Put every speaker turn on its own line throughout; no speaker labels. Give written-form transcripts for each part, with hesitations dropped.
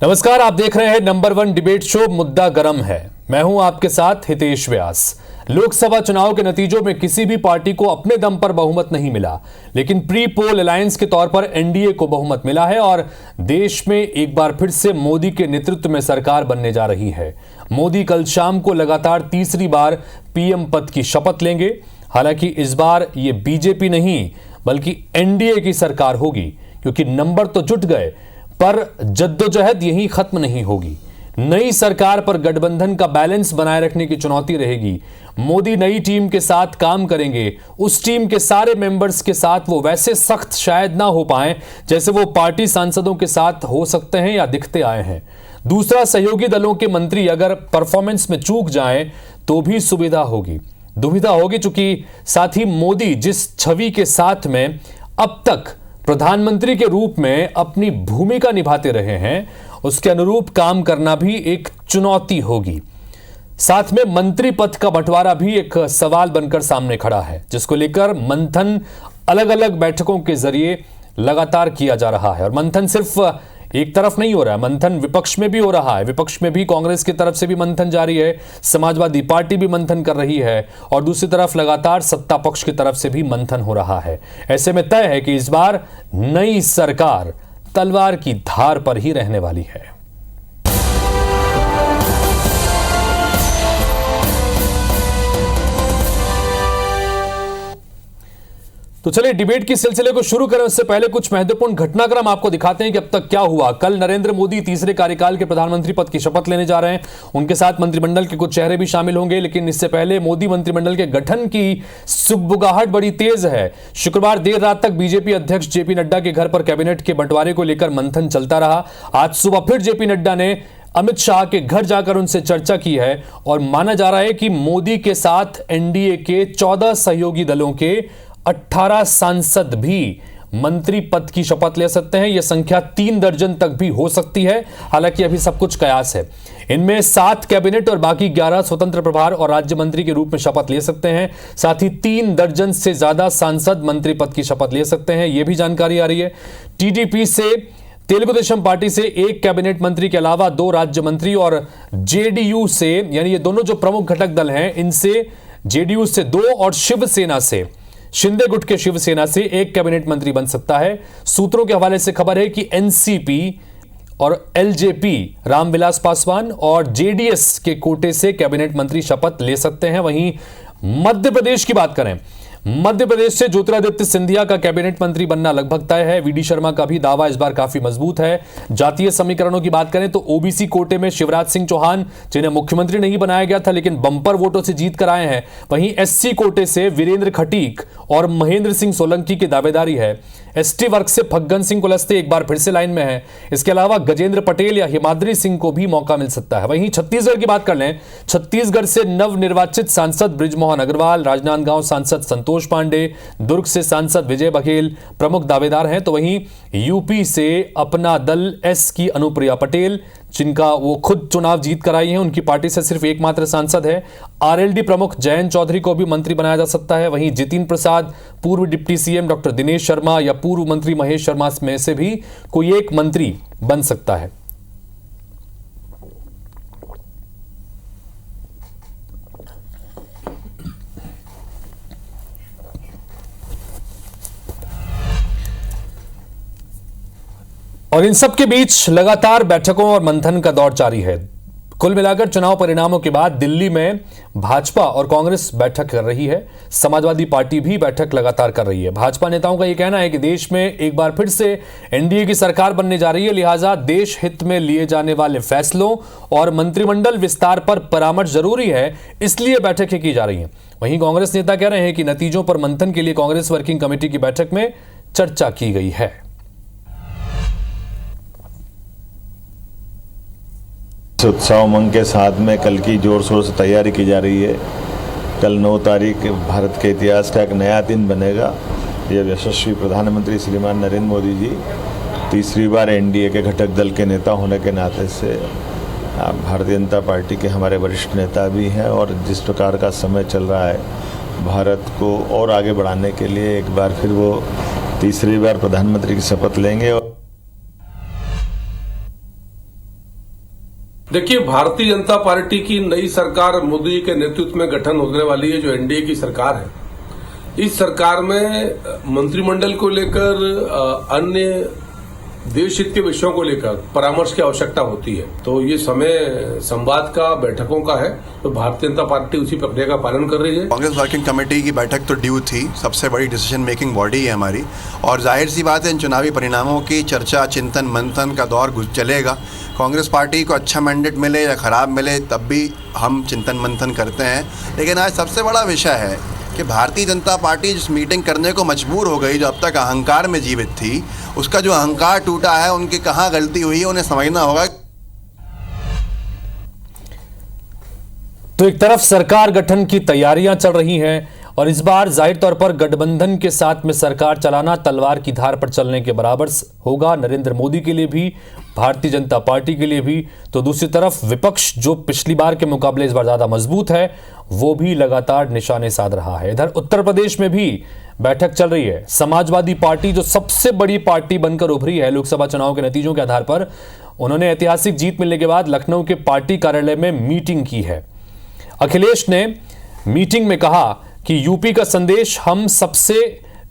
नमस्कार, आप देख रहे हैं नंबर 1 डिबेट शो मुद्दा गरम है। मैं हूं आपके साथ हितेश व्यास। लोकसभा चुनाव के नतीजों में किसी भी पार्टी को अपने दम पर बहुमत नहीं मिला, लेकिन प्री पोल अलायंस के तौर पर एनडीए को बहुमत मिला है और देश में एक बार फिर से मोदी के नेतृत्व में सरकार बनने जा रही है। मोदी कल शाम को लगातार तीसरी बार पीएम पद की शपथ लेंगे। हालांकि इस बार ये बीजेपी नहीं बल्कि एनडीए की सरकार होगी, क्योंकि नंबर तो जुट गए पर जद्दोजहद यहीं खत्म नहीं होगी। नई सरकार पर गठबंधन का बैलेंस बनाए रखने की चुनौती रहेगी। मोदी नई टीम के साथ काम करेंगे, उस टीम के सारे मेंबर्स के साथ वो वैसे सख्त शायद ना हो पाए जैसे वो पार्टी सांसदों के साथ हो सकते हैं या दिखते आए हैं। दूसरा, सहयोगी दलों के मंत्री अगर परफॉर्मेंस में चूक जाएं तो भी दुविधा होगी, चूंकि साथ ही मोदी जिस छवि के साथ में अब तक प्रधानमंत्री के रूप में अपनी भूमिका निभाते रहे हैं, उसके अनुरूप काम करना भी एक चुनौती होगी। साथ में मंत्री पद का बंटवारा भी एक सवाल बनकर सामने खड़ा है, जिसको लेकर मंथन अलग अलग बैठकों के जरिए लगातार किया जा रहा है। और मंथन सिर्फ एक तरफ नहीं हो रहा है, मंथन विपक्ष में भी हो रहा है। विपक्ष में भी कांग्रेस की तरफ से भी मंथन जारी है, समाजवादी पार्टी भी मंथन कर रही है और दूसरी तरफ लगातार सत्ता पक्ष की तरफ से भी मंथन हो रहा है। ऐसे में तय है कि इस बार नई सरकार तलवार की धार पर ही रहने वाली है। तो चलिए डिबेट की सिलसिले को शुरू करें। उससे पहले कुछ महत्वपूर्ण घटनाक्रम आपको दिखाते हैं कि अब तक क्या हुआ। कल नरेंद्र मोदी तीसरे कार्यकाल के प्रधानमंत्री पद की शपथ लेने जा रहे हैं। उनके साथ मंत्रिमंडल के कुछ चेहरे भी शामिल होंगे, लेकिन इससे पहले मोदी मंत्रिमंडल के गठन की सुगबुगाहट बड़ी तेज है। शुक्रवार देर रात तक बीजेपी अध्यक्ष जेपी नड्डा के घर पर कैबिनेट के बंटवारे को लेकर मंथन चलता रहा। आज सुबह फिर जेपी नड्डा ने अमित शाह के घर जाकर उनसे चर्चा की है और माना जा रहा है कि मोदी के साथ एनडीए के 14 सहयोगी दलों के 18 सांसद भी मंत्री पद की शपथ ले सकते हैं। यह संख्या 3 दर्जन तक भी हो सकती है। हालांकि अभी सब कुछ कयास है। इनमें 7 कैबिनेट और बाकी 11 स्वतंत्र प्रभार और राज्य मंत्री के रूप में शपथ ले सकते हैं। साथ ही 3 दर्जन से ज्यादा सांसद मंत्री पद की शपथ ले सकते हैं, यह भी जानकारी आ रही है। टीडीपी से तेलुगु देशम पार्टी से 1 कैबिनेट मंत्री के अलावा 2 राज्य मंत्री और जेडीयू से, यानी ये दोनों जो प्रमुख घटक दल हैं, इनसे जेडीयू से 2 और शिवसेना से, शिंदे गुट के शिवसेना से 1 कैबिनेट मंत्री बन सकता है। सूत्रों के हवाले से खबर है कि एनसीपी और एलजेपी रामविलास पासवान और जेडीएस के कोटे से कैबिनेट मंत्री शपथ ले सकते हैं। वहीं मध्य प्रदेश की बात करें, मध्य प्रदेश से ज्योतिरादित्य सिंधिया का कैबिनेट मंत्री बनना लगभग तय है। वीडी शर्मा का भी दावा इस बार काफी मजबूत है। जातीय समीकरणों की बात करें तो ओबीसी कोटे में शिवराज सिंह चौहान, जिन्हें मुख्यमंत्री नहीं बनाया गया था लेकिन बंपर वोटों से जीत कर आए हैं। वहीं एससी कोटे से वीरेंद्र खटीक और महेंद्र सिंह सोलंकी की दावेदारी है। एसटी वर्ग से फग्गन सिंह कुलस्ते एक बार फिर से लाइन में है। इसके अलावा गजेंद्र पटेल या हिमाद्री सिंह को भी मौका मिल सकता है। वहीं छत्तीसगढ़ की बात कर लें, छत्तीसगढ़ से नवनिर्वाचित सांसद बृजमोहन अग्रवाल, राजनांदगांव सांसद संतोष पांडे, दुर्ग से सांसद विजय बघेल प्रमुख दावेदार हैं। तो वहीं यूपी से अपना दल एस की अनुप्रिया पटेल, जिनका वो खुद चुनाव जीत कर आई हैं, उनकी पार्टी से सिर्फ एकमात्र सांसद है। आरएलडी प्रमुख जयंत चौधरी को भी मंत्री बनाया जा सकता है। वहीं जितिन प्रसाद, पूर्व deputy CM doctor Dinesh Sharma या पूर्व मंत्री महेश शर्मा में से भी कोई एक मंत्री बन सकता है। और इन सब के बीच लगातार बैठकों और मंथन का दौर जारी है। कुल मिलाकर चुनाव परिणामों के बाद दिल्ली में भाजपा और कांग्रेस बैठक कर रही है, समाजवादी पार्टी भी बैठक लगातार कर रही है। भाजपा नेताओं का यह कहना है कि देश में एक बार फिर से एनडीए की सरकार बनने जा रही है, लिहाजा देश हित में लिए जाने वाले फैसलों और मंत्रिमंडल विस्तार पर परामर्श जरूरी है, इसलिए बैठकें की जा रही हैं। वहीं कांग्रेस नेता कह रहे हैं कि नतीजों पर मंथन के लिए कांग्रेस वर्किंग कमेटी की बैठक में चर्चा की गई है।
उत्साह उमंग के साथ में कल की जोर शोर से तैयारी की जा रही है। कल 9 तारीख भारत के इतिहास का एक नया दिन बनेगा। यह यशस्वी प्रधानमंत्री श्रीमान नरेंद्र मोदी जी तीसरी बार एनडीए के घटक दल के नेता होने के नाते से भारतीय जनता पार्टी के हमारे वरिष्ठ नेता भी हैं और जिस प्रकार का समय चल रहा है भारत को और आगे बढ़ाने के लिए एक बार फिर वो तीसरी बार प्रधानमंत्री की शपथ लेंगे।
देखिए, भारतीय जनता पार्टी की नई सरकार मोदी के नेतृत्व में गठन होने वाली है, जो एनडीए की सरकार है। इस सरकार में मंत्रिमंडल को लेकर अन्य देश हित के विषयों को लेकर परामर्श की आवश्यकता होती है। तो ये समय संवाद का, बैठकों का है, तो भारतीय जनता पार्टी उसी प्रक्रिया का पालन कर रही है।
कांग्रेस वर्किंग कमेटी की बैठक तो ड्यू थी, सबसे बड़ी डिसीजन मेकिंग बॉडी है हमारी, और जाहिर सी बात है इन चुनावी परिणामों की चर्चा, चिंतन मंथन का दौर चलेगा। कांग्रेस पार्टी को अच्छा मैंडेट मिले या खराब मिले, तब भी हम चिंतन मंथन करते हैं। लेकिन आज सबसे बड़ा विषय है कि भारतीय जनता पार्टी जिस मीटिंग करने को मजबूर हो गई, जो अब तक अहंकार में जीवित थी, उसका जो अहंकार टूटा है, उनकी कहाँ गलती हुई है, उन्हें समझना होगा।
तो एक तरफ सरकार गठन की तैयारियां चल रही हैं और इस बार जाहिर तौर पर गठबंधन के साथ में सरकार चलाना तलवार की धार पर चलने के बराबर होगा, नरेंद्र मोदी के लिए भी, भारतीय जनता पार्टी के लिए भी। तो दूसरी तरफ विपक्ष, जो पिछली बार के मुकाबले इस बार ज्यादा मजबूत है, वो भी लगातार निशाने साध रहा है। इधर उत्तर प्रदेश में भी बैठक चल रही है। समाजवादी पार्टी, जो सबसे बड़ी पार्टी बनकर उभरी है लोकसभा चुनाव के नतीजों के आधार पर, उन्होंने ऐतिहासिक जीत मिलने के बाद लखनऊ के पार्टी कार्यालय में मीटिंग की है। अखिलेश ने मीटिंग में कहा कि यूपी का संदेश हम सबसे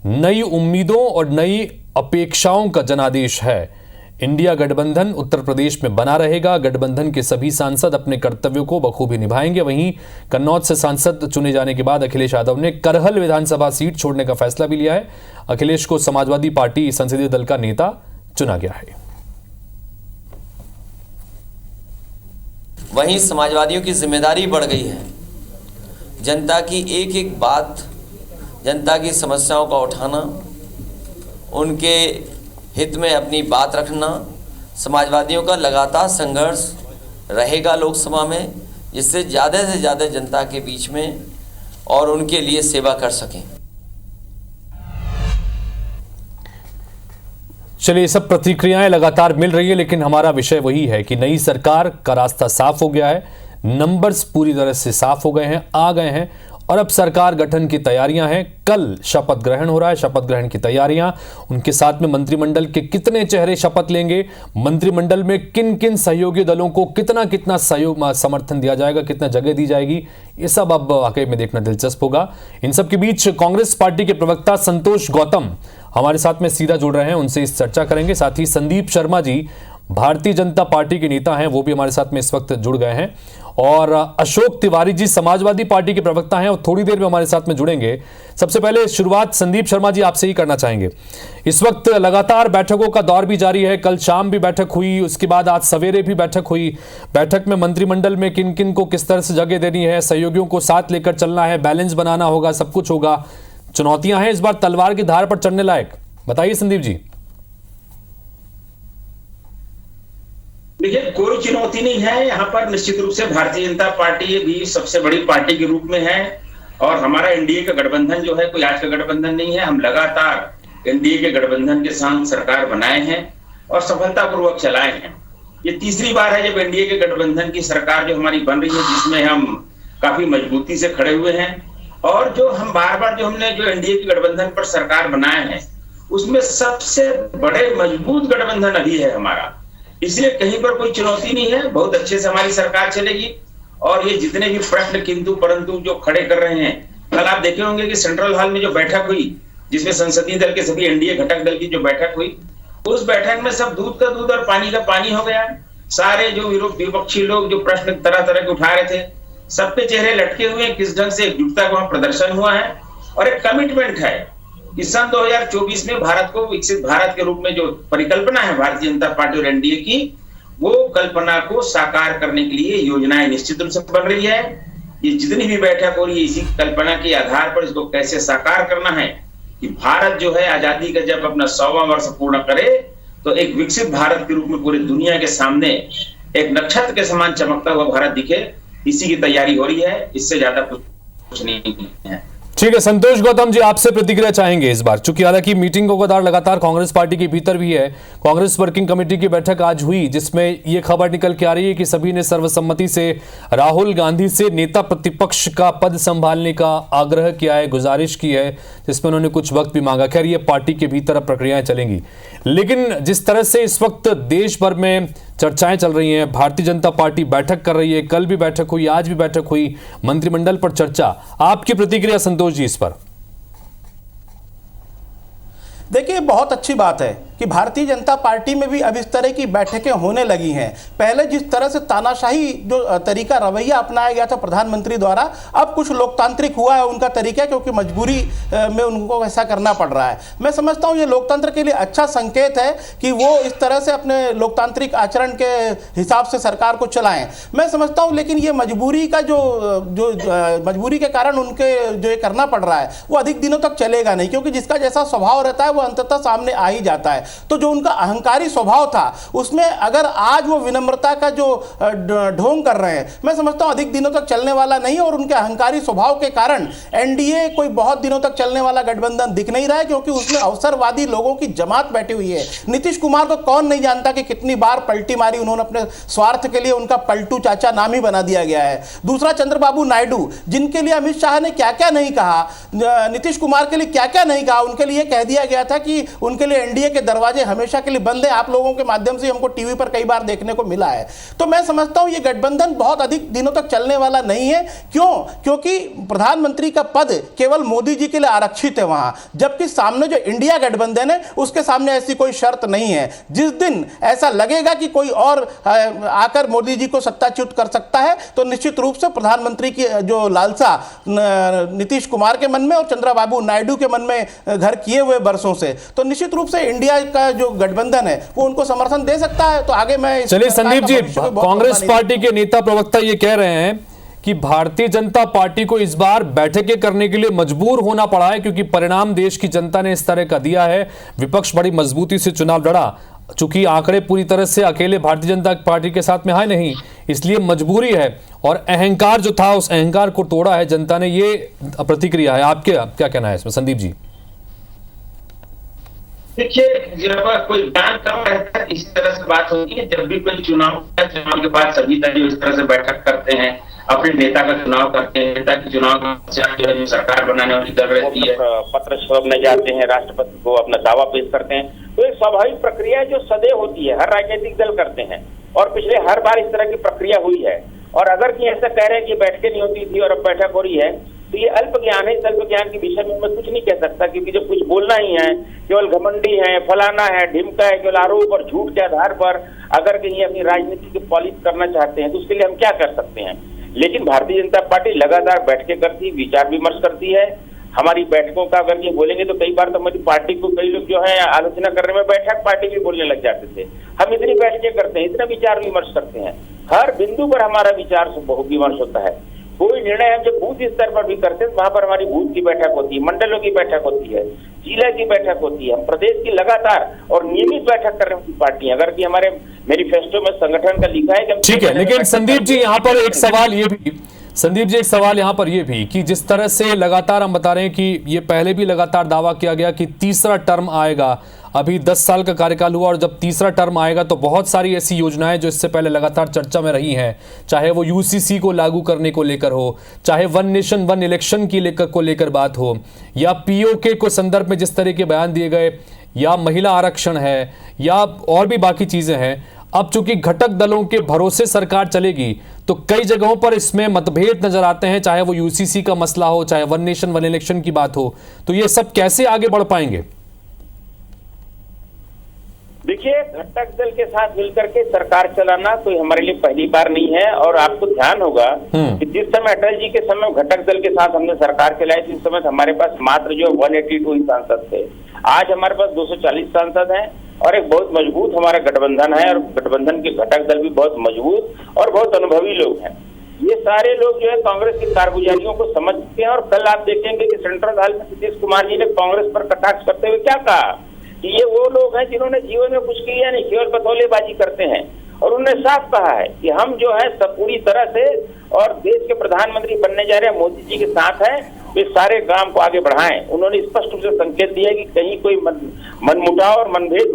नई उम्मीदों और नई अपेक्षाओं का जनादेश है। इंडिया गठबंधन उत्तर प्रदेश में बना रहेगा। गठबंधन के सभी सांसद अपने कर्तव्यों को बखूबी निभाएंगे। वहीं कन्नौज से सांसद चुने जाने के बाद अखिलेश यादव ने करहल विधानसभा सीट छोड़ने का फैसला भी लिया है। अखिलेश को समाजवादी पार्टी संसदीय दल का नेता चुना गया है।
वहीं समाजवादियों की जिम्मेदारी बढ़ गई है। जनता की एक एक बात, जनता की समस्याओं का उठाना, उनके हित में अपनी बात रखना। समाजवादियों का लगातार संघर्ष रहेगा लोकसभा में, जिससे ज़्यादा से ज़्यादा जनता के बीच में और उनके लिए सेवा कर सकें।
चलिए, सब प्रतिक्रियाएं लगातार मिल रही है, लेकिन हमारा विषय वही है कि नई सरकार का रास्ता साफ हो गया है, नंबर्स पूरी तरह से साफ हो गए हैं, आ गए हैं, और अब सरकार गठन की तैयारियां हैं। कल शपथ ग्रहण हो रहा है। शपथ ग्रहण की तैयारियां, उनके साथ में मंत्रिमंडल के कितने चेहरे शपथ लेंगे, मंत्रिमंडल में किन किन सहयोगी दलों को कितना कितना सहयोग समर्थन दिया जाएगा, कितना जगह दी जाएगी, ये सब अब वाकई में देखना दिलचस्प होगा। इन सब के बीच कांग्रेस पार्टी के प्रवक्ता संतोष गौतम हमारे साथ में सीधा जुड़ रहे हैं, उनसे इस चर्चा करेंगे। साथ ही संदीप शर्मा जी भारतीय जनता पार्टी के नेता हैं, वो भी हमारे साथ में इस वक्त जुड़ गए हैं, और अशोक तिवारी जी समाजवादी पार्टी के प्रवक्ता हैं, और थोड़ी देर में हमारे साथ में जुड़ेंगे। सबसे पहले शुरुआत संदीप शर्मा जी आपसे ही करना चाहेंगे। इस वक्त लगातार बैठकों का दौर भी जारी है, कल शाम भी बैठक हुई, उसके बाद आज सवेरे भी बैठक हुई। बैठक में मंत्रिमंडल में किन किन को किस तरह से जगह देनी है, सहयोगियों को साथ लेकर चलना है, बैलेंस बनाना होगा, सब कुछ होगा। चुनौतियां हैं इस बार तलवार की धार पर चढ़ने लायक, बताइए संदीप जी।
देखिए, कोई चुनौती नहीं है यहाँ पर। निश्चित रूप से भारतीय जनता पार्टी भी सबसे बड़ी पार्टी के रूप में है, और हमारा एनडीए का गठबंधन जो है कोई आज का गठबंधन नहीं है। हम लगातार एनडीए के गठबंधन के साथ सरकार बनाए हैं और सफलतापूर्वक चलाए हैं। ये तीसरी बार है जब एनडीए के गठबंधन की सरकार जो हमारी बन रही है, जिसमें हम काफी मजबूती से खड़े हुए हैं, और जो हम बार बार जो हमने जो एनडीए के गठबंधन पर सरकार बनाए हैं, उसमें सबसे बड़े मजबूत गठबंधन अभी है हमारा। इसलिए कहीं पर कोई चुनौती नहीं है, बहुत अच्छे से हमारी सरकार चलेगी। और ये जितने भी प्रश्न किंतु परंतु जो खड़े कर रहे हैं, कल आप देखे होंगे कि सेंट्रल हॉल में जो बैठक हुई, जिसमें संसदीय दल के सभी एनडीए घटक दल की जो बैठक हुई, उस बैठक में सब दूध का दूध और पानी का पानी हो गया। सारे जो विपक्षी लोग जो प्रश्न तरह तरह के उठा रहे थे, सबके चेहरे लटके हुए हैं। किस ढंग से एकजुटता का वहां प्रदर्शन हुआ है, और एक कमिटमेंट है कि सन 2024 में भारत को विकसित भारत के रूप में जो परिकल्पना है भारतीय जनता पार्टी और एनडीए की, वो कल्पना को साकार करने के लिए योजनाएं निश्चित रूप से बन रही है। ये जितनी भी बैठक हो रही है, इसी कल्पना के आधार पर इसको कैसे साकार करना है कि भारत जो है आजादी का जब अपना 100वां वर्ष पूर्ण करे, तो एक विकसित भारत के रूप में पूरी दुनिया के सामने एक नक्षत्र के समान चमकता हुआ भारत दिखे, इसी की तैयारी हो रही है। इससे ज्यादा कुछ नहीं है।
ठीक है, संतोष गौतम जी आपसे प्रतिक्रिया चाहेंगे इस बार, चूंकि हालांकि मीटिंगों का दौर लगातार कांग्रेस पार्टी के भीतर भी है। कांग्रेस वर्किंग कमेटी की बैठक आज हुई, जिसमें यह खबर निकल के आ रही है कि सभी ने सर्वसम्मति से राहुल गांधी से नेता प्रतिपक्ष का पद संभालने का आग्रह किया है, गुजारिश की है, जिसमें उन्होंने कुछ वक्त भी मांगा। खैर, ये पार्टी के भीतर अब प्रक्रियाएं चलेंगी, लेकिन जिस तरह से इस वक्त देश भर में चर्चाएं चल रही हैं, भारतीय जनता पार्टी बैठक कर रही है, कल भी बैठक हुई, आज भी बैठक हुई, मंत्रिमंडल पर चर्चा। आपकी प्रतिक्रिया संतोष जी इस पर?
देखिए, बहुत अच्छी बात है कि भारतीय जनता पार्टी में भी अब इस तरह की बैठकें होने लगी हैं। पहले जिस तरह से तानाशाही जो तरीका रवैया अपनाया गया था प्रधानमंत्री द्वारा, अब कुछ लोकतांत्रिक हुआ है उनका तरीका, क्योंकि मजबूरी में उनको ऐसा करना पड़ रहा है। मैं समझता हूँ ये लोकतंत्र के लिए अच्छा संकेत है कि वो इस तरह से अपने लोकतांत्रिक आचरण के हिसाब से सरकार को चलाएं। मैं समझता हूँ, लेकिन ये मजबूरी का जो मजबूरी के कारण उनके जो ये करना पड़ रहा है वो अधिक दिनों तक चलेगा नहीं, क्योंकि जिसका जैसा स्वभाव रहता है वो अंततः सामने आ ही जाता है। तो जो उनका अहंकारी स्वभाव था उसमें अगर आज वो विनम्रता का जो ढोंग कर रहे हैं, मैं समझता हूं अधिक दिनों तक चलने वाला नहीं है। और उनके अहंकारी स्वभाव के कारण एनडीए कोई बहुत दिनों तक चलने वाला गठबंधन दिख नहीं रहा है, क्योंकि उसमें अवसरवादी लोगों की जमात बैठी हुई है। नीतीश कुमार को कौन नहीं जानता कि कितनी बार पलटी मारी उन्होंने अपने स्वार्थ के लिए, उनका पलटू चाचा नाम ही बना दिया गया है। दूसरा चंद्रबाबू नायडू, जिनके लिए अमित शाह ने क्या क्या नहीं कहा, नीतीश कुमार के लिए क्या क्या नहीं कहा, उनके लिए कह दिया गया था कि उनके लिए एनडीए के दरवाजे हमेशा के लिए बंद है। आप लोगों के माध्यम से हमको टीवी पर कई बार देखने को मिला है। तो मैं समझता हूं ये गठबंधन बहुत अधिक दिनों तक चलने वाला नहीं है। क्यों? क्योंकि प्रधानमंत्री का पद केवल मोदी जी के लिए आरक्षित है वहां, जबकि सामने जो इंडिया गठबंधन है उसके सामने ऐसी कोई शर्त नहीं है। जिस दिन ऐसा लगेगा कि कोई और आकर मोदी जी को सत्ताच्युत कर सकता है, तो निश्चित रूप से प्रधानमंत्री की जो लालसा नीतीश कुमार के मन में और चंद्रबाबू नायडू के मन में घर किए हुए बरसों से, तो निश्चित रूप से इंडिया का जो गठबंधन है वो उनको समर्थन दे सकता है। तो आगे मैं
चलिए संदीप जी, कांग्रेस पार्टी के नेता प्रवक्ता ये कह रहे हैं कि भारतीय जनता पार्टी को इस बार बैठकें करने के लिए मजबूर होना पड़ा है, क्योंकि परिणाम देश की जनता ने इस तरह का दिया है। विपक्ष बड़ी मजबूती से चुनाव लड़ा, चूंकि आंकड़े पूरी तरह से अकेले भारतीय जनता पार्टी के साथ में आए नहीं, इसलिए मजबूरी है। और अहंकार जो था उस अहंकार को तोड़ा है जनता ने, ये प्रतिक्रिया है। आपके क्या कहना है इसमें संदीप जी?
देखिए, जब कोई ज्ञान कम रहता है इस तरह से बात होती है। जब भी कोई चुनाव के बाद सभी दल इस तरह से बैठक करते हैं, अपने नेता का चुनाव करते हैं, नेता के चुनाव जो सरकार बनाने वाली दल रहती है,
पत्र छोड़ने जाते हैं, राष्ट्रपति को अपना दावा पेश करते हैं। तो एक स्वाभाविक प्रक्रिया जो सदैव होती है, हर राजनीतिक दल करते हैं और पिछले हर बार इस तरह की प्रक्रिया हुई है। और अगर कि ऐसा कह रहे हैं कि बैठकें नहीं होती थी और अब बैठक हो रही है, तो ये अल्प ज्ञान है। इस अल्प ज्ञान के विषय में मैं कुछ नहीं कह सकता, क्योंकि जब कुछ बोलना ही है, केवल घमंडी है, फलाना है, ढिमका है, केवल आरोप और झूठ के आधार पर अगर कहीं अपनी राजनीति की पॉलिश करना चाहते हैं तो उसके लिए हम क्या कर सकते हैं। लेकिन भारतीय जनता पार्टी लगातार बैठकें करती, विचार विमर्श करती है। हमारी बैठकों का अगर ये बोलेंगे तो कई बार तो हमारी पार्टी को कई लोग जो है आलोचना करने में बैठक पार्टी भी बोलने लग जाते थे। हम इतनी बैठकें करते हैं, इतना विचार विमर्श करते हैं, हर बिंदु पर हमारा विचार विमर्श होता है। कोई निर्णय हम जब बूथ स्तर पर भी करते हैं, वहां पर हमारी बूथ की बैठक होती है, मंडलों की बैठक होती है, जिला की बैठक होती है। हम प्रदेश की लगातार और नियमित बैठक कर रहे हैं पार्टी। अगर कि हमारे मैनिफेस्टो में संगठन का लिखा है कि
ठीक है, लेकिन संदीप जी यहाँ पर एक सवाल ये भी, संदीप जी एक सवाल यहाँ पर ये भी कि जिस तरह से लगातार हम बता रहे हैं कि ये पहले भी लगातार दावा किया गया कि तीसरा टर्म आएगा, अभी 10 साल का कार्यकाल हुआ और जब तीसरा टर्म आएगा तो बहुत सारी ऐसी योजनाएं जो इससे पहले लगातार चर्चा में रही हैं, चाहे वो यूसीसी को लागू करने को लेकर हो, चाहे वन नेशन वन इलेक्शन की लेकर बात हो, या पीओके को संदर्भ में जिस तरह के बयान दिए गए, या महिला आरक्षण है, या और भी बाकी चीजें हैं। अब चूंकि घटक दलों के भरोसे सरकार चलेगी तो कई जगहों पर इसमें मतभेद नजर आते हैं, चाहे वो यूसीसी का मसला हो, चाहे वन नेशन वन इलेक्शन की बात हो। तो ये सब कैसे आगे बढ़ पाएंगे?
देखिए, घटक दल के साथ मिलकर के सरकार चलाना कोई हमारे लिए पहली बार नहीं है। और आपको ध्यान होगा कि जिस समय अटल जी के समय घटक दल के साथ हमने सरकार चलाई थी, उस समय हमारे पास मात्र जो 182 ही सांसद थे। आज हमारे पास 240 सांसद हैं और एक बहुत मजबूत हमारा गठबंधन है, और गठबंधन के घटक दल भी बहुत मजबूत और बहुत अनुभवी लोग हैं। ये सारे लोग जो है कांग्रेस की कारगुजारियों को समझते हैं। और कल आप देखेंगे कि सेंट्रल हॉल में नीतीश कुमार जी ने कांग्रेस पर कटाक्ष करते हुए क्या कहा कि ये वो लोग हैं जिन्होंने जीवन में कुछ किया नहीं, केवल बतौलेबाजी करते हैं। और उन्होंने साफ कहा है कि हम जो है सब पूरी तरह से और देश के प्रधानमंत्री बनने जा रहे हैं मोदी जी के साथ हैं, वे सारे काम को आगे बढ़ाएं। उन्होंने स्पष्ट रूप से संकेत दिया कि कहीं कोई मनमुटाव और मतभेद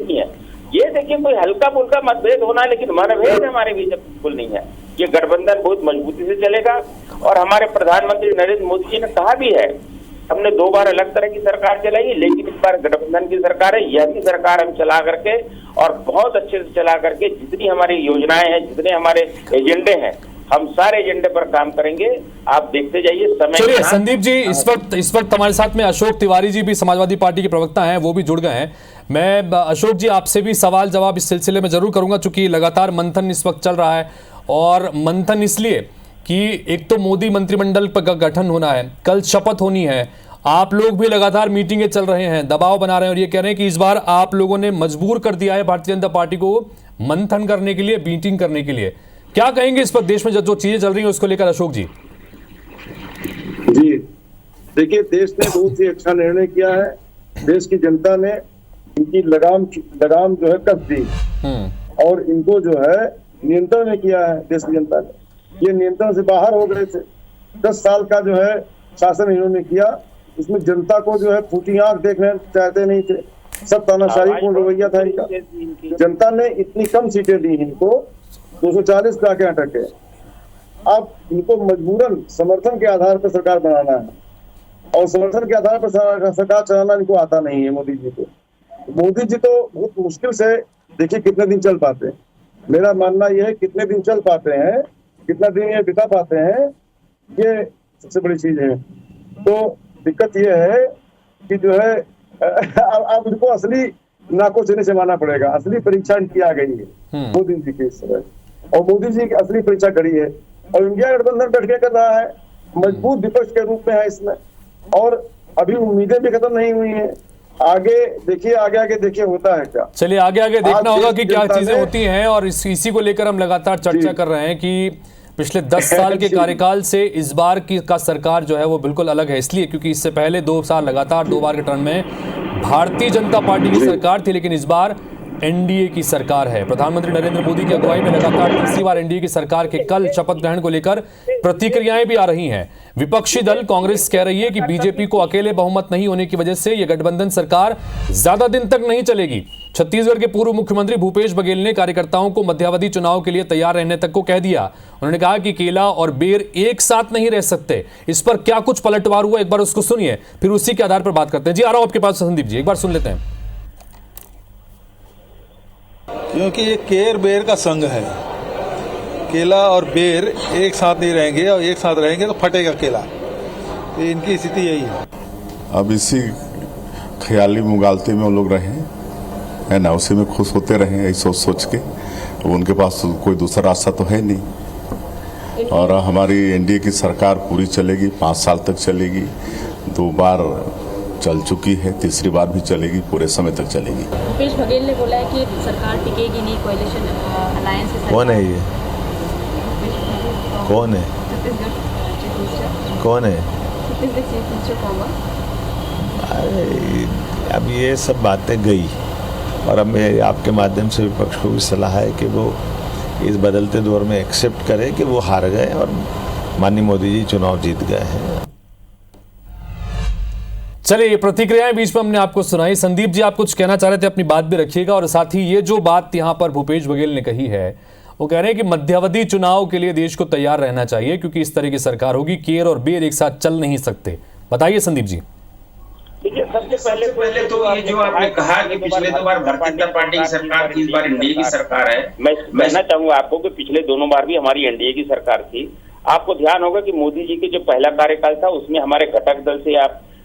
नहीं है। ये देखिए, कोई हल्का फुल्का मतभेद होना है, लेकिन मतभेद हमारे बीच बिल्कुल नहीं है। ये गठबंधन बहुत मजबूती से चलेगा। और हमारे प्रधानमंत्री नरेंद्र मोदी जी ने कहा भी है हमने 2 बार अलग तरह की सरकार चलाई, लेकिन इस बार गठबंधन की सरकार है। यह भी सरकार हम चला करके और बहुत अच्छे से चला करके जितनी हमारी योजनाएं हैं, जितने हमारे एजेंडे हैं, हम सारे एजेंडे पर काम करेंगे। आप देखते जाइए समय।
चलिए संदीप जी, इस वक्त हमारे साथ में अशोक तिवारी जी भी समाजवादी पार्टी के प्रवक्ता हैं, वो भी जुड़ गए हैं। मैं अशोक जी आपसे भी सवाल जवाब इस सिलसिले में जरूर करूंगा, चूंकि लगातार मंथन इस वक्त चल रहा है, और मंथन इसलिए कि एक तो मोदी मंत्रिमंडल का गठन होना है, कल शपथ होनी है, आप लोग भी लगातार मीटिंगें चल रहे हैं, दबाव बना रहे हैं, और ये कह रहे हैं कि इस बार आप लोगों ने मजबूर कर दिया है भारतीय जनता पार्टी को मंथन करने के लिए, मीटिंग करने के लिए। क्या कहेंगे इस पर, देश में जो चीजें चल रही हैं उसको लेकर अशोक जी?
जी देखिए, देश ने बहुत ही अच्छा निर्णय किया है। देश की जनता ने इनकी लगाम जो है कस दी और इनको जो है नियंत्रण में किया है। देश की जनता ने ये नियंत्रण से बाहर हो गए थे। 10 साल का जो है शासन इन्होंने किया, इसमें जनता को जो है फूटी आंख देखना चाहते नहीं थे, सब तानाशाहीपूर्ण रवैया था इनका। जनता ने इतनी कम सीटें दी इनको, 240 पे आके अटके। अब इनको मजबूरन समर्थन के आधार पर सरकार बनाना है, और समर्थन के आधार पर सरकार चलाना इनको आता नहीं है मोदी जी को। मोदी जी तो बहुत मुश्किल से देखिए कितने दिन चल पाते हैं। मेरा मानना यह है कितने दिन चल पाते हैं, कितना दिन ये बिता पाते हैं, ये सबसे बड़ी चीज है। तो दिक्कत ये है कि जो है अब इनको असली नाको चने से मानना पड़ेगा। असली परीक्षा इनकी आ गई है मोदी जी की इस समय, और मोदी जी की असली परीक्षा करी है। और इंडिया गठबंधन बैठ के कर रहा है, मजबूत विपक्ष के रूप में है इसमें, और अभी उम्मीदें भी खत्म नहीं हुई हैं। आगे देखिए, आगे देखिए होता है क्या।
चलिए आगे देखना होगा कि क्या चीजें होती हैं, और इसी को लेकर हम लगातार चर्चा कर रहे हैं कि पिछले 10 साल के कार्यकाल से इस बार की सरकार जो है वो बिल्कुल अलग है, इसलिए क्योंकि इससे पहले 2 साल लगातार 2 बार के टर्म में भारतीय जनता पार्टी की सरकार थी, लेकिन इस बार एनडीए की सरकार है। प्रधानमंत्री नरेंद्र मोदी की अगुवाई में लगातार तीसरी बार एनडीए की सरकार के कल शपथ ग्रहण को लेकर प्रतिक्रियाएं भी आ रही हैं। विपक्षी दल कांग्रेस कह रही है कि बीजेपी को अकेले बहुमत नहीं होने की वजह से यह गठबंधन सरकार ज्यादा दिन तक नहीं चलेगी। छत्तीसगढ़ के पूर्व मुख्यमंत्री भूपेश बघेल ने कार्यकर्ताओं को मध्यावधि चुनाव के लिए तैयार रहने तक को कह दिया। उन्होंने कहा कि केला और बेर एक साथ नहीं रह सकते। इस पर क्या कुछ पलटवार हुआ, एक बार उसको सुनिए, फिर उसी के आधार पर बात करते हैं। जी आ रहा हूं आपके पास संदीप जी, एक बार सुन लेते हैं।
क्योंकि ये केर बेर का संघ है, केला और बेर एक साथ नहीं रहेंगे, और एक साथ रहेंगे तो फटेगा केला। तो इनकी स्थिति यही है।
अब इसी ख्याली मुगालते में वो लोग रहे है ना, उसी में खुश होते रहे यही सोच के। उनके पास कोई दूसरा रास्ता तो है नहीं। और हमारी एनडीए की सरकार पूरी चलेगी, 5 साल तक चलेगी। 2 बार चल चुकी है, तीसरी बार भी चलेगी, पूरे समय तक चलेगी।
भूपेश बघेल ने बोला है कि सरकार टिकेगी नहीं, कोalition अलायंस से।
कौन है ये? कौन है? कौन है? अरे अब ये सब बातें गई, और अब मैं आपके माध्यम से विपक्ष को भी सलाह है कि वो इस बदलते दौर में एक्सेप्ट करे कि वो हार गए और माननीय मोदी जी चुनाव जीत गए हैं।
चलिए ये प्रतिक्रियाएं बीच में हमने आपको सुनाई। संदीप जी आप कुछ कहना चाह रहे थे, अपनी बात भी रखिएगा। और साथ ही ये जो बात यहां पर भूपेश बघेल ने कही है, वो कह रहे हैं कि मध्यावधि चुनाव के लिए देश को तैयार रहना चाहिए, क्योंकि इस तरह की सरकार होगी, केर और बेर एक साथ चल नहीं सकते। बताइए संदीप जी।
देखिए, सबसे पहले तो ये जो आपने कहा कि पिछले 2 बार भारतीय जनता पार्टी की सरकार थी, इस बार एनडीए की सरकार है।
मैं कहना चाहूंगा आपको कि पिछले दोनों बार भी हमारी एनडीए की सरकार थी। आपको ध्यान होगा कि मोदी जी के जो पहला कार्यकाल था उसमें हमारे घटक दल से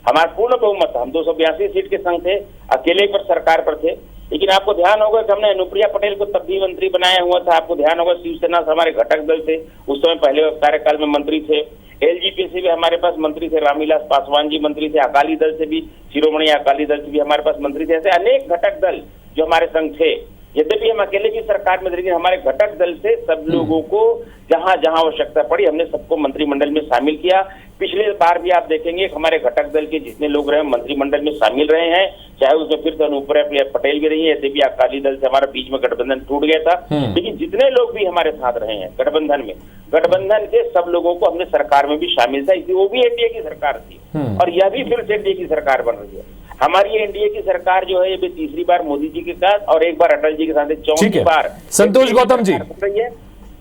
हमारा पूर्ण बहुमत था। हम 282 सीट के संग थे, अकेले पर सरकार पर थे। लेकिन आपको ध्यान होगा कि हमने अनुप्रिया पटेल को तब भी मंत्री बनाया हुआ था। आपको ध्यान होगा शिवसेना से हमारे घटक दल थे, उस समय पहले कार्यकाल में मंत्री थे। एलजेपी से भी हमारे पास मंत्री थे, रामविलास पासवान जी मंत्री थे। अकाली दल से भी, शिरोमणि अकाली दल से भी हमारे पास मंत्री थे। ऐसे अनेक घटक दल जो हमारे संग थे। यद्यपि हम अकेले की सरकार में थे, लेकिन हमारे घटक दल से सब लोगों को जहां जहां आवश्यकता पड़ी हमने सबको मंत्रिमंडल में शामिल किया। पिछले बार भी आप देखेंगे हमारे घटक दल के जितने लोग रहे मंत्रिमंडल में शामिल रहे हैं, चाहे उसमें फिर से अनुप्रिया पटेल भी रही है। ऐसे भी अकाली दल से हमारा बीच में गठबंधन टूट गया था, लेकिन जितने लोग भी हमारे साथ रहे हैं गठबंधन में, गठबंधन के सब लोगों को हमने सरकार में भी शामिल था, इसलिए वो भी एनडीए की सरकार थी। और यह भी फिर से एनडीए की सरकार बन रही है। हमारी एनडीए की सरकार जो है ये भी तीसरी बार मोदी जी के साथ और एक बार अटल जी के साथ, 4थी बार
संतोष गौतम जी,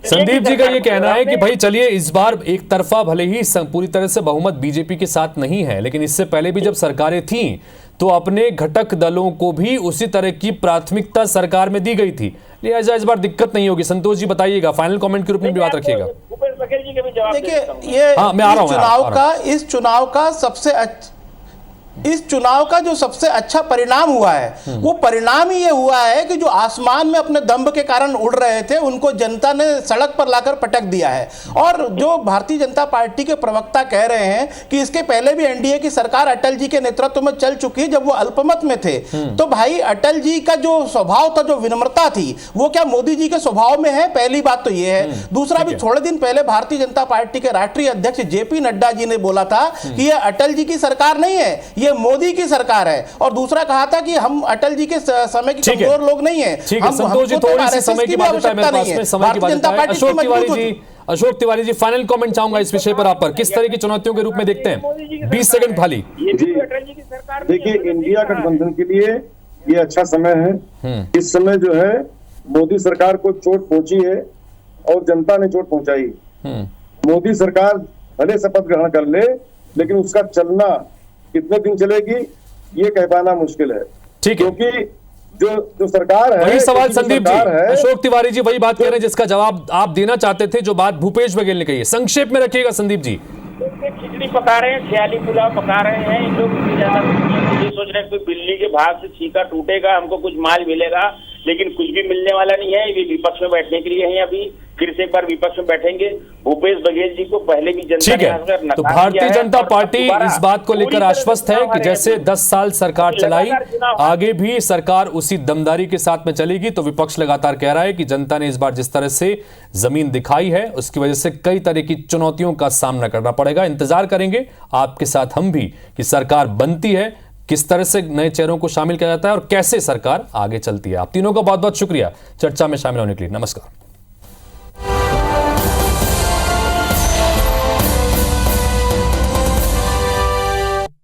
संदीप जी का ये कहना है कि भाई चलिए इस बार एक तरफा भले ही पूरी तरह से बहुमत बीजेपी के साथ नहीं है, लेकिन इससे पहले भी जब सरकारें थीं तो अपने घटक दलों को भी उसी तरह की प्राथमिकता सरकार में दी गई थी, लिहाजा इस बार दिक्कत नहीं होगी। संतोष जी बताइएगा, फाइनल कमेंट के रूप में भी बात रखिएगा।
भूपेश बघेल जी के भी जवाब
देखिए ये
हाँ, मैं आ रहा हूं।
इस चुनाव का जो सबसे अच्छा परिणाम हुआ है वो परिणाम ही ये हुआ है कि जो आसमान में अपने दंभ के कारण उड़ रहे थे उनको जनता ने सड़क पर लाकर पटक दिया है। और जो भारतीय जनता पार्टी के प्रवक्ता कह रहे हैं कि इसके पहले भी एनडीए की सरकार अटल जी के नेतृत्व में चल चुकी जब वो अल्पमत में थे, तो भाई अटल जी का जो स्वभाव था, जो विनम्रता थी, वो क्या मोदी जी के स्वभाव में है? पहली बात तो ये है। दूसरा, भी थोड़े दिन पहले भारतीय जनता पार्टी के राष्ट्रीय अध्यक्ष जेपी नड्डा जी ने बोला था कि ये अटल जी की सरकार नहीं है, ये मोदी की सरकार है। और दूसरा कहा था कि हम अटल जी के समय के कमजोर लोग नहीं है।
संतोष जी थोड़ी सी समय की बात है मेरे पास में, समय की बात है। अशोक तिवारी जी फाइनल कमेंट चाहूंगा इस विषय पर, आप पर किस तरह की चुनौतियों के रूप में देखते हैं? 20 सेकंड खाली।
देखिए, इंडिया गठबंधन के लिए ये अच्छा समय है। इस समय जो है मोदी सरकार को चोट पहुंची है और जनता ने चोट पहुंचाई। मोदी सरकार भले शपथ ग्रहण कर ले, लेकिन उसका चलना कितने दिन चलेगी ये कह पाना मुश्किल है।
ठीक है,
क्योंकि जो सरकार है,
वही सवाल संदीप जी, अशोक तिवारी जी वही बात कह रहे हैं जिसका जवाब आप देना चाहते थे, जो बात भूपेश बघेल ने कही है। संक्षेप में रखिएगा संदीप जी।
खिचड़ी पका रहे हैं, ख्याली पुलाव पका रहे हैं इन लोग। ये सोच रहे हैं कोई बिल्ली के भाग से छीका टूटेगा, हमको कुछ माल मिलेगा, लेकिन कुछ भी मिलने वाला नहीं है। ये विपक्ष में बैठने के लिए हैं, अभी फिर से एक बार विपक्ष में बैठेंगे। भूपेश बघेल जी को पहले भी जनता ने
तो भारतीय जनता पार्टी इस बात को लेकर आश्वस्त है कि जैसे 10 साल सरकार चलाई, आगे भी सरकार उसी दमदारी के साथ में चलेगी। तो विपक्ष लगातार कह रहा है कि जनता ने इस बार जिस तरह से जमीन दिखाई है उसकी वजह से कई तरह की चुनौतियों का सामना करना पड़ेगा। इंतजार करेंगे आपके साथ हम भी कि सरकार बनती है, किस तरह से नए चेहरों को शामिल किया जाता है और कैसे सरकार आगे चलती है। आप तीनों का बहुत बहुत शुक्रिया चर्चा में शामिल होने के लिए। नमस्कार।